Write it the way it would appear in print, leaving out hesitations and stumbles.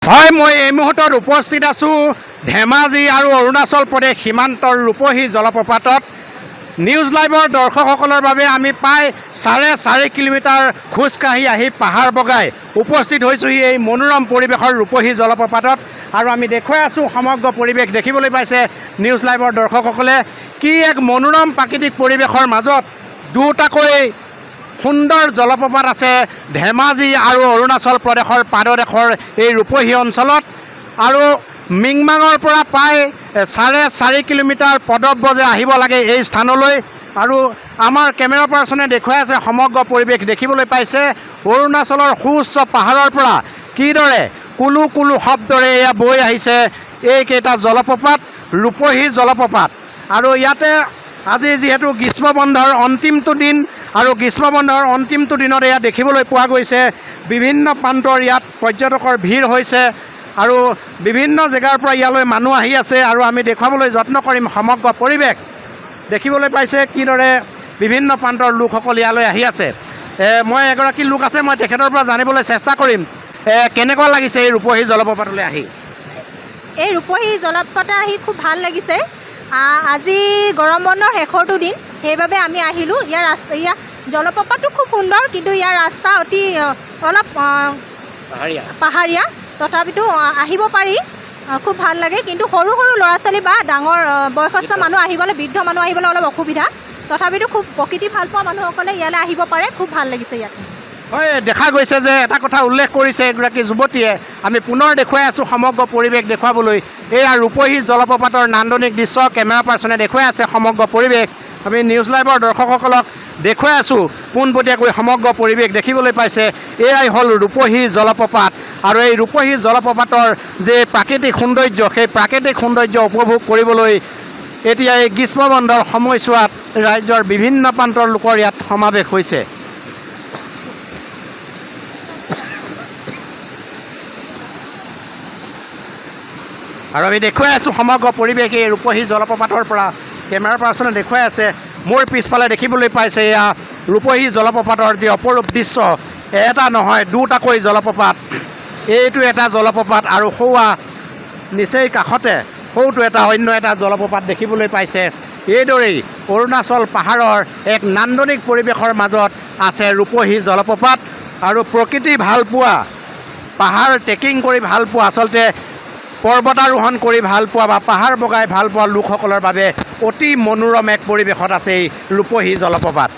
হয়, মই এই মুহূৰ্তত উপস্থিত আছোঁ ধেমাজি আৰু অৰুণাচল প্ৰদেশ সীমান্তৰ ৰূপহী জলপ্ৰপাতত। নিউজ লাইভৰ দৰ্শকসকলৰ বাবে আমি প্ৰায় 4.5 কিলোমিটাৰ খোজকাঢ়ি আহি পাহাৰ বগাই উপস্থিত হৈছোঁহি এই মনোৰম পৰিৱেশৰ ৰূপহী জলপ্ৰপাতত। আৰু আমি দেখুৱাই আছোঁ সমগ্ৰ পৰিৱেশ দেখিবলৈ পাইছে নিউজ লাইভৰ দৰ্শকসকলে। কি এক মনোৰম প্ৰাকৃতিক পৰিৱেশৰ মাজত দুটাকৈ সুন্দৰ জলপ্ৰপাত আছে ধেমাজি আৰু অৰুণাচল প্ৰদেশৰ পাদদেশৰ এই ৰূপহী অঞ্চলত। আৰু মিংমাঙৰ পৰা প্ৰায় 4.5 কিলোমিটাৰ পদব্ৰজে আহিব লাগে এই স্থানলৈ। আৰু আমাৰ কেমেৰা পাৰ্চনে দেখুৱাই আছে সমগ্ৰ পৰিৱেশ দেখিবলৈ পাইছে অৰুণাচলৰ সুউচ্চ পাহাৰৰ পৰা কিদৰে কুলু কুলু শব্দৰে এয়া বৈ আহিছে এইকেইটা জলপ্ৰপাত, ৰূপহী জলপ্ৰপাত। আৰু ইয়াতে আজি যিহেতু গ্ৰীষ্ম বন্ধৰ অন্তিমটো দিন আৰু গ্ৰীষ্ম বন্ধৰ অন্তিমটো দিনত এয়া দেখিবলৈ পোৱা গৈছে বিভিন্ন প্ৰান্তৰ ইয়াত পৰ্যটকৰ ভিৰ হৈছে আৰু বিভিন্ন জেগাৰ পৰা ইয়ালৈ মানুহ আহি আছে। আৰু আমি দেখুৱাবলৈ যত্ন কৰিম সমগ্ৰ পৰিৱেশ দেখিবলৈ পাইছে কিদৰে বিভিন্ন প্ৰান্তৰ লোকসকল ইয়ালৈ আহি আছে। মই এগৰাকী লোক আছে, মই তেখেতৰ পৰা জানিবলৈ চেষ্টা কৰিম কেনেকুৱা লাগিছে এই ৰূপহী জলপ্ৰপাতলৈ আহি। এই ৰূপহী জলপ্ৰপাতত আহি খুব ভাল লাগিছে। আজি গৰম বন্ধৰ শেষৰটো দিন, সেইবাবে আমি আহিলোঁ। ইয়াৰ জলপ্ৰপাতটো খুব সুন্দৰ, কিন্তু ইয়াৰ ৰাস্তা অতি অলপ পাহাৰীয়া, তথাপিতো আহিব পাৰি, খুব ভাল লাগে। কিন্তু সৰু সৰু ল'ৰা ছোৱালী বা ডাঙৰ বয়সস্থ মানুহ আহিবলৈ, বৃদ্ধ মানুহ আহিবলৈ অলপ অসুবিধা। তথাপিতো খুব প্ৰকৃতি ভাল পোৱা মানুহসকলে ইয়ালৈ আহিব পাৰে, খুব ভাল লাগিছে ইয়াত। হয়, দেখা গৈছে যে এটা কথা উল্লেখ কৰিছে এগৰাকী যুৱতীয়ে। আমি পুনৰ দেখুৱাই আছোঁ সমগ্ৰ পৰিৱেশ দেখুৱাবলৈ। এয়া ৰূপহী জলপ্ৰপাতৰ নান্দনিক দৃশ্য কেমেৰা পাৰ্চনে দেখুৱাই আছে সমগ্ৰ পৰিৱেশ। আমি নিউজ লাইভৰ দৰ্শকসকলক দেখুৱাই আছোঁ পোনপটীয়াকৈ সমগ্ৰ পৰিৱেশ দেখিবলৈ পাইছে। এয়াই হ'ল ৰূপহী জলপ্ৰপাত। আৰু এই ৰূপহী জলপ্ৰপাতৰ যে প্ৰাকৃতিক সৌন্দৰ্য, সেই প্ৰাকৃতিক সৌন্দৰ্য উপভোগ কৰিবলৈ এতিয়া এই গ্ৰীষ্ম বন্ধৰ সময়ছোৱাত ৰাজ্যৰ বিভিন্ন প্ৰান্তৰ লোকৰ ইয়াত সমাৱেশ হৈছে। আৰু আমি দেখুৱাই আছোঁ সমগ্ৰ পৰিৱেশ এই ৰূপহী জলপ্ৰপাতৰ পৰা। কেমেৰা পাৰ্চনে দেখুৱাই আছে মোৰ পিছফালে দেখিবলৈ পাইছে এয়া ৰূপহী জলপ্ৰপাতৰ যি অপৰূপ দৃশ্য। এটা নহয় দুটাকৈ জলপ্ৰপাত, এইটো এটা জলপ্ৰপাত আৰু সৌৱা নিচেই কাষতে সৌটো অন্য এটা জলপ্ৰপাত দেখিবলৈ পাইছে। এইদৰেই অৰুণাচল পাহাৰৰ এক নান্দনিক পৰিৱেশৰ মাজত আছে ৰূপহী জলপ্ৰপাত। আৰু প্ৰকৃতি ভাল পোৱা, পাহাৰ ট্ৰেকিং কৰি ভাল পোৱা, আচলতে পৰ্বতাৰোহণ কৰি ভাল পোৱা বা পাহাৰ বগাই ভাল পোৱা লোকসকলৰ বাবে অতি মনোৰম এক পৰিৱেশত আছে এই ৰূপহী জলপ্ৰপাত।